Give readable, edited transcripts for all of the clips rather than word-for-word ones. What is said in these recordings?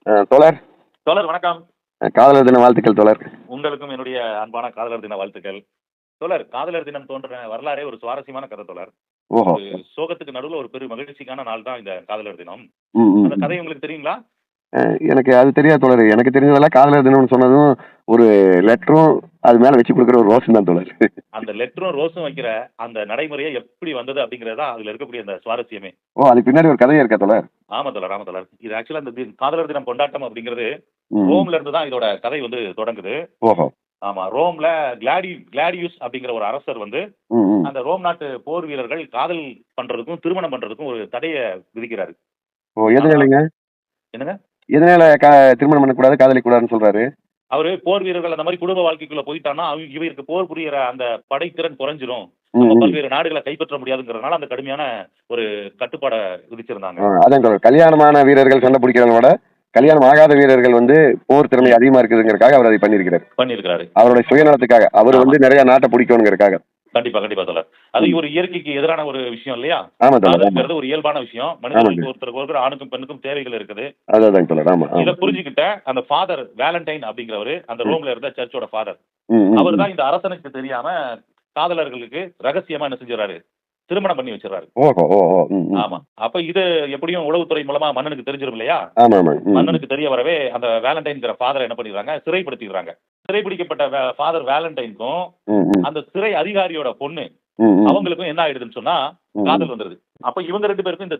தோழர். தோழர் வணக்கம். காதலர் தின வாழ்த்துக்கள் தோழர். உங்களுக்கும் என்னுடைய அன்பான காதலர் தின வாழ்த்துக்கள். தோழர், காதலர் தினம் தோன்ற வரலாறே ஒரு சுவாரஸ்யமான கதை தோழர். ஓஹோ! ஒரு சோகத்துக்கு நடுவுல ஒரு பெரும் மகிழ்ச்சிக்கான நாள் தான் இந்த காதலர் தினம். ம், ம், அந்த ம். கதை உங்களுக்கு தெரியுங்களா? எனக்கு அது தெரியாது தோழர். எனக்கு தெரிஞ்சதெல்லாம் காதலர் தினம்னு சொன்னதும், ஒரு லெட்டரும் அது மேல வச்சு குடுக்குற ஒரு ரோஸும் தான் தோழர். அந்த லெட்டரும், ரோஸும் வைக்கிற அந்த நடைமுறையே எப்படி வந்தது அப்படிங்கிறது தான் அதுல இருக்கக்கூடிய அந்த சுவாரஸ்யமே. ஓ! அதுக்கு பின்னாடி ஒரு கதையே இருக்கா தோழர்? ஆமா தோழர், ஆமா தோழர். இது ஆக்சுவலா இந்த காதலர் தினம் கொண்டாட்டம் அப்படிங்கிறது ம். ரோம்ல இருந்து தான் இதோட கதை வந்து தொடங்குது. ஓஹோ! ஆமா. ரோம்ல கிளாடியுஸ் அப்படிங்கிற ஒரு அரசர் வந்து ம், ம். அந்த ரோம் நாட்டு போர் வீரர்கள் காதல் பண்றதுக்கும், திருமணம் பண்றதுக்கும் ஒரு தடைய விதிக்கிறாரு. ஓ! ஆனா எதனாலங்க? என்னங்க? எதனால திருமணம் பண்ணக்கூடாது, காதலிக்க கூடாதுன்னு சொல்றாரு? அவரு போர் வீரர்கள் அந்த மாரி குடும்ப வாழ்க்கைக்குள்ள போயிட்டான்னா, இவருக்கு போர் புரியற அந்த படைத்திறன் குறைஞ்சிரும். ம், நம்ம ம். பல்வேறு நாடுகள கைப்பற்ற முடியாதுங்கிறதுனால அந்த கடுமையான ஒரு கட்டுப்பாட விதிச்சிருந்தாங்க. அதான் தோழர். கல்யாணமான வீரர்கள் சண்டை பிடிக்கிறத விட, கல்யாணம் ஆகாத வீரர்கள் வந்து போர் திறமை ம். அதிகமா இருக்குதுங்கிறதுக்காக அவர் அதை பண்ணியிருக்கிறார். பண்ணியிருக்கிறாரு. அவருடைய சுயநலத்துக்காக. அவரு ஆமா. வந்து நிறைய நாட்ட பிடிக்கணுங்கிறதுக்காக. கண்டிப்பா, கண்டிப்பா தோழர். அது ம். ஒரு இயற்கைக்கு எதிரான ஒரு விஷயம் இல்லையா? ஆமா தோழர். ஆமா. காதல்ங்கிறது ஒரு இயல்பான விஷயம். ஆமாங்க. மனிதர்களுக்கு ஒருத்தருக்கு ஒருத்தர் ஆணுக்கும், பெண்ணுக்கும் தேவைகள் இருக்குது. அதான் தோழர். ஆமா, இத ஆமா. புரிஞ்சுகிட்ட அந்த ஃபாதர் வேலண்டைன் அப்படிங்கிறவரு, அந்த ம். ரோம்ல இருந்த சர்ச்சோட ஃபாதர். ம், ம், அவரு ம். தான் இந்த அரசனுக்கு தெரியாம காதலர்களுக்கு ரகசியமா என்ன செஞ்சுறாரு? திருமணம் பண்ணி வச்சுறாரு. ஓஹோ! ஓ! ஓ! ம், ம். ஆமா. அப்ப இது எப்படியும் உளவுத்துறை மூலமா மன்னனுக்கு தெரிஞ்சிரும் இல்லையா? ஆமாமா. ம். மன்னனுக்கு தெரிய வரவே அந்த வேலண்டைன்ங்கிற ஃபாதர என்ன பண்ணிடுறாங்க? சிறைப்படுத்திடுறாங்க. சிறைபிடிக்கப்பட்ட ஃபாதர் வேலண்டைனுக்கும், ம், ம். அந்த சிறை அதிகாரியோட பொண்ணு, ம், ம். அவங்களுக்கும் என்ன ஆயிடுதுன்னு சொன்னா, ம். காதல் வந்துருது. அப்ப இவங்க 2 பேருக்கும் இந்த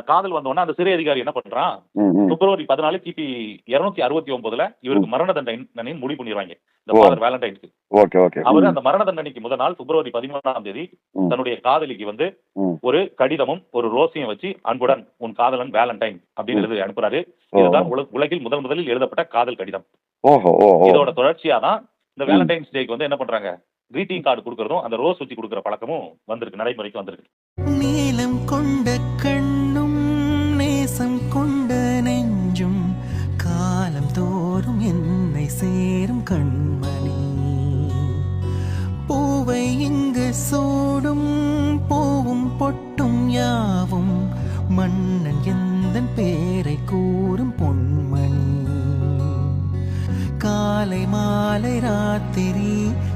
காதல் வந்த உடனே அந்த சிறை அதிகாரி என்ன பண்றான்? ம், ம். பிப்ரவரி 14 கிபி 269ல இவருக்கு ம். மரண தண்டனைன்னு முடிவு பண்ணிடுவாங்க. இந்த ஓ! ஃபாதர் வேலண்டைனுக்கு. Okay, okay. அவரு ம். அந்த மரண தண்டனைக்கு முதல் நாள் பிப்ரவரி 13ஆம் தேதி ம். தன்னுடைய காதலிக்கு வந்து ம். ஒரு கடிதமும், ஒரு ரோஸையும் வச்சு அன்புடன் உன் காதலன் வேலண்டைன் அப்படின்னு ம். எழுதி அனுப்புறாரு. ஓ! இதுதான் உலகில் முதலில் எழுதப்பட்ட காதல் கடிதம். ஓஹோ! ஓ! ஓ! இதோட தொடர்ச்சியா தான் இந்த ம். வேலண்டைன்ஸ் டேக்கு வந்து என்ன பண்றாங்க? கிரீட்டிங் கார்டு குடுக்குறதும், அந்த ரோஸ் வச்சு குடுக்குற பழக்கமும் வந்திருக்கு. நடைமுறைக்கு வந்திருக்கு. நீலம் கொண்ட கண்ணும் நேசம் கொண்ட நெஞ்சும் காலம் தோறும் என்னை சேரும் கண்மணி பூவை இங்கு சூடும் பூவும் பொட்டும் யாவும் மன்னன் எந்தன் பேரை கூறும் பொன்மணி காலை மாலை ராத்திரி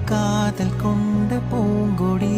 காதல் கொண்ட பூங்கொடி